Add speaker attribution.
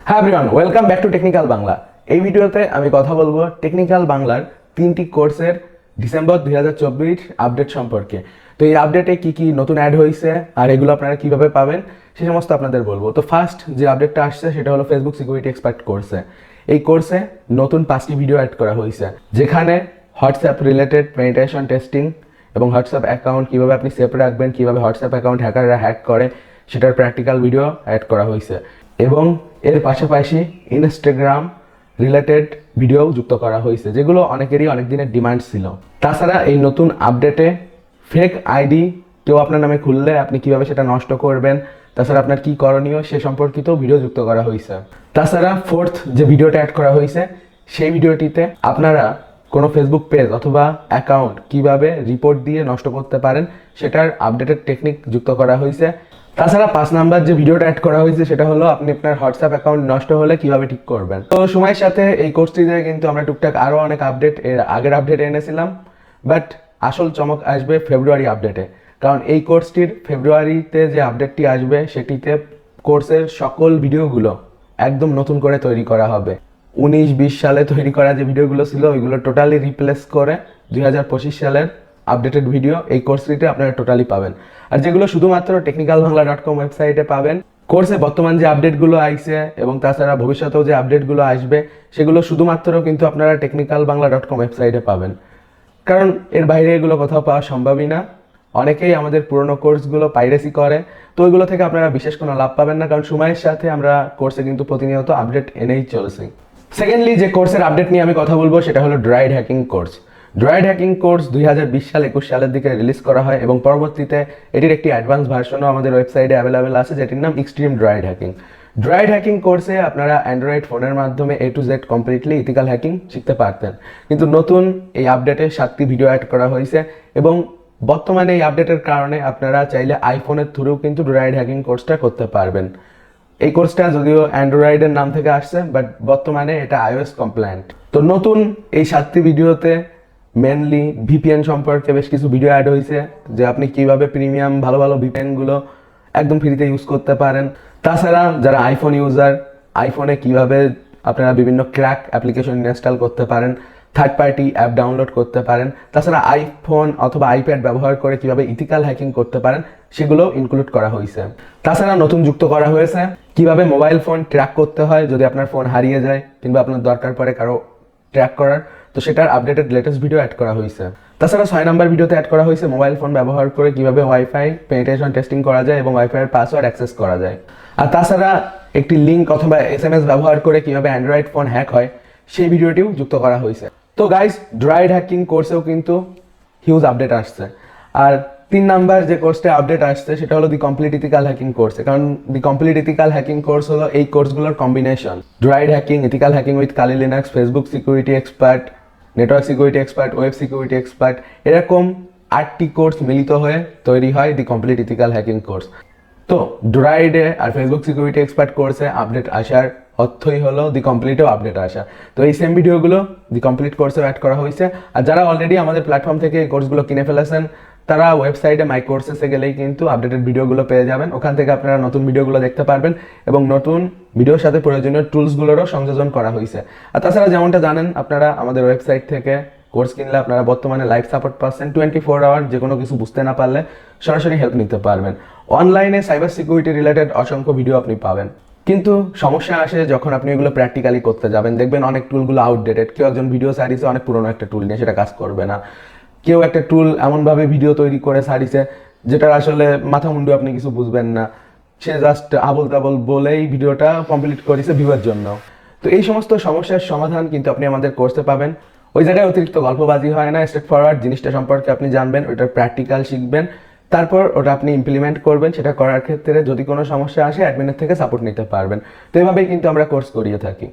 Speaker 1: হ্যাঁ everyone, welcome back to technical Bangla. এই ভিডিওতে আমি কথা বলবো টেকনিক্যাল বাংলার 3টি কোর্সের ডিসেম্বর 2024 আপডেট সম্পর্কে। তো এই আপডেটে কি কি নতুন অ্যাড হয়েছে আর এগুলো আপনারা কিভাবে পাবেন সে সমস্ত আপনাদের বলবো। তো ফার্স্ট যে আপডেটটা আসছে সেটা হলো ফেসবুক সিকিউরিটি এক্সপার্ট কোর্সে। এই কোর্সে নতুন 5টি ভিডিও অ্যাড করা হয়েছে, যেখানে হোয়াটসঅ্যাপ রিলেটেড পেনিট্রেশন টেস্টিং এবং হোয়াটসঅ্যাপ অ্যাকাউন্ট কীভাবে আপনি সেভ রাখবেন, কীভাবে হোয়াটসঅ্যাপ অ্যাকাউন্ট হ্যাকাররা হ্যাক করে সেটার প্র্যাকটিক্যাল ভিডিও অ্যাড করা হয়েছে এবং এর পাশাপাশি ইনস্টাগ্রাম রিলেটেড ভিডিও যুক্ত করা হয়েছে, যেগুলো অনেকেরই অনেক দিনের ডিমান্ড ছিল। তাছাড়া এই নতুন আপডেটে ফেক আইডি কেউ আপনার নামে খুললে আপনি কিভাবে সেটা নষ্ট করবেন, তাছাড়া আপনার কি করণীয় সে সম্পর্কিত ভিডিও যুক্ত করা হয়েছে। তাছাড়া ফোর্থ যে ভিডিওটা অ্যাড করা হয়েছে সেই ভিডিওটিতে আপনারা কোনো ফেসবুক পেজ অথবা অ্যাকাউন্ট কিভাবে রিপোর্ট দিয়ে নষ্ট করতে পারেন সেটার আপডেটেড টেকনিক যুক্ত করা হয়েছে। তাছাড়া 5 নাম্বার যে ভিডিওটা অ্যাড করা হয়েছে সেটা হলো আপনি আপনার হোয়াটসঅ্যাপ অ্যাকাউন্ট নষ্ট হলে কিভাবে ঠিক করবেন। তো সময়ের সাথে এই কোর্সটিতে কিন্তু আমরা টুকটাক আরও অনেক আপডেট এর আগের আপডেট এনেছিলাম, বাট আসল চমক আসবে ফেব্রুয়ারি আপডেটে। কারণ এই কোর্সটির ফেব্রুয়ারিতে যে আপডেটটি আসবে সেটিতে কোর্সের সকল ভিডিওগুলো একদম নতুন করে তৈরি করা হবে। 19-20 সালে তৈরি করা যে ভিডিওগুলো ছিল ওইগুলো টোটালি রিপ্লেস করে 2025 সালের আপডেটেড ভিডিও এই কোর্সটিতে আপনারা টোটালি পাবেন। আর যেগুলো শুধুমাত্র technicalbangla.com ওয়েবসাইটে পাবেন, কোর্সে বর্তমান যে আপডেটগুলো আইছে এবং তাছাড়া ভবিষ্যতেও যে আপডেটগুলো আসবে সেগুলো শুধুমাত্র কিন্তু আপনারা technicalbangla.com ওয়েবসাইটে পাবেন, কারণ এর বাইরে এগুলো কোথাও পাওয়া সম্ভবই না। অনেকেই আমাদের পুরনো কোর্সগুলো পাইরেসি করে, তো ওইগুলো থেকে আপনারা বিশেষ কোনো লাভ পাবেন না, কারণ সময়ের সাথে আমরা কোর্সে কিন্তু প্রতিনিয়ত আপডেট এনেই চলছি। সেকেন্ডলি যে কোর্সের আপডেট নিয়ে আমি কথা বলবো সেটা হলো dried hacking course. Dried hacking course 2020-21 সালের দিকে রিলিজ করা হয় এবং পরবর্তীতে এটির একটি অ্যাডভান্স ভার্সনও আমাদের ওয়েবসাইটে অ্যাভেলেবেল আছে, যেটির নাম extreme droid hacking. Droid hacking কোর্সে আপনারা অ্যান্ড্রয়েড ফোনের মাধ্যমে A to Z completely ethical hacking শিখতে পারতেন, কিন্তু নতুন এই আপডেটে 7টি ভিডিও অ্যাড করা হয়েছে এবং বর্তমানে এই আপডেটের কারণে আপনারা চাইলে আইফোনের থ্রুও কিন্তু ড্রাইড হ্যাকিং কোর্সটা করতে পারবেন। এই কোর্সটা যদিও অ্যান্ড্রয়েডের নাম থেকে আসছে, বাট বর্তমানে এটা iOS কমপ্লায়েন্ট। তো নতুন এই 7টি ভিডিওতে মেনলি ভিপিএন সম্পর্কে বেশ কিছু ভিডিও অ্যাড হয়েছে, যে আপনি কিভাবে প্রিমিয়াম ভালো ভালো ভিপিএনগুলো একদম ফ্রিতে ইউজ করতে পারেন। তাছাড়া যারা আইফোন ইউজার, আইফোনে কিভাবে আপনারা বিভিন্ন ক্র্যাক অ্যাপ্লিকেশন ইনস্টল করতে পারেন, থার্ড পার্টি অ্যাপ ডাউনলোড করতে পারেন, তাছাড়া আইফোন অথবা আইপ্যাড ব্যবহার করে কিভাবে ইথিক্যাল হ্যাকিং করতে পারেন সেগুলো ইনক্লুড করা হয়েছে। তাছাড়া নতুন যুক্ত করা হয়েছে কিভাবে মোবাইল ফোন ট্র্যাক করতে হয় যদি আপনার ফোন হারিয়ে যায় কিংবা আপনার দরকার পড়ে কারো ট্র্যাক করার, তো সেটার আপডেটেড লেটেস্ট ভিডিও অ্যাড করা হয়েছে। তাছাড়া 6 নাম্বার ভিডিওতে অ্যাড করা হয়েছে মোবাইল ফোন ব্যবহার করে কিভাবে ওয়াইফাই পেনিট্রেশন টেস্টিং করা যায় এবং ওয়াইফাইয়ের পাসওয়ার্ড অ্যাক্সেস করা যায়। আর তাছাড়া একটি লিঙ্ক অথবা SMS ব্যবহার করে কিভাবে অ্যান্ড্রয়েড ফোন হ্যাক হয় সেই ভিডিওটিও যুক্ত করা হয়েছে। তো গাইস, ড্রাইড হ্যাকিং কোর্সেও কিন্তু হিউজ আপডেট আসছে। আর 3 নাম্বার যে কোর্সটা আপডেট আসছে সেটা হলো দি কমপ্লিট ইথিক্যাল হ্যাকিং কোর্সে, কারণ the complete ethical hacking course হলো এই কোর্সগুলোর কম্বিনেশন। ড্রাইড hacking, ethical hacking with Kali Linux, Facebook security expert, network security expert, web security expert, এরকম 8টি কোর্স মিলিত হয়ে তৈরি হয় the complete ethical hacking course. তো ড্রাইডে আর ফেসবুক সিকিউরিটি এক্সপার্ট কোর্সে আপডেট আসার অর্থই হলো দি কমপ্লিটেও আপডেট আসা। তো এই সেম ভিডিওগুলো দি কমপ্লিট কোর্সেও অ্যাড করা হয়েছে। আর যারা অলরেডি আমাদের প্ল্যাটফর্ম থেকে এই কোর্সগুলো কিনে ফেলেছেন তারা ওয়েবসাইটে মাই কোর্সেসে গেলেই কিন্তু আপডেটেড ভিডিওগুলো পেয়ে যাবেন। ওখান থেকে আপনারা নতুন ভিডিওগুলো দেখতে পারবেন এবং নতুন ভিডিওর সাথে প্রয়োজনীয় টুলসগুলোরও সংযোজন করা হয়েছে। আর তাছাড়া যেমনটা জানেন, আপনারা আমাদের ওয়েবসাইট থেকে কোর্স কিনলে আপনারা বর্তমানে লাইভ সাপোর্ট পাচ্ছেন। 24 আওয়ার যে কোনো কিছু বুঝতে না পারলে সরাসরি হেল্প নিতে পারবেন। অনলাইনে সাইবার সিকিউরিটি রিলেটেড অসংখ্য ভিডিও আপনি পাবেন, কিন্তু সমস্যা আসে যখন আপনি এগুলো প্র্যাকটিক্যালি করতে যাবেন। দেখবেন অনেক টুলগুলো আউটডেটেড, কেউ একজন ভিডিও সারিছে অনেক পুরোনো একটা টুল নিয়ে, সেটা কাজ করবে না। কেউ একটা টুল এমনভাবে ভিডিও তৈরি করে সারিছে যেটার আসলে মাথা মুন্ডু আপনি কিছু বুঝবেন না, সে জাস্ট আবল তাবল বলেই ভিডিওটা কমপ্লিট করেছে ভিউয়ের জন্য। তো এই সমস্ত সমস্যার সমাধান কিন্তু আপনি আমাদের কোর্সে পাবেন। ওই জায়গায় অতিরিক্ত গল্পবাজি হয় না, স্ট্রেট ফরওয়ার্ড জিনিসটা সম্পর্কে আপনি জানবেন, ওইটার প্র্যাকটিক্যাল শিখবেন, তারপর ওটা আপনি ইমপ্লিমেন্ট করবেন। সেটা করার ক্ষেত্রে যদি কোনো সমস্যা আসে অ্যাডমিনের থেকে সাপোর্ট নিতে পারবেন। তো এইভাবেই কিন্তু আমরা কোর্স করিয়ে থাকি।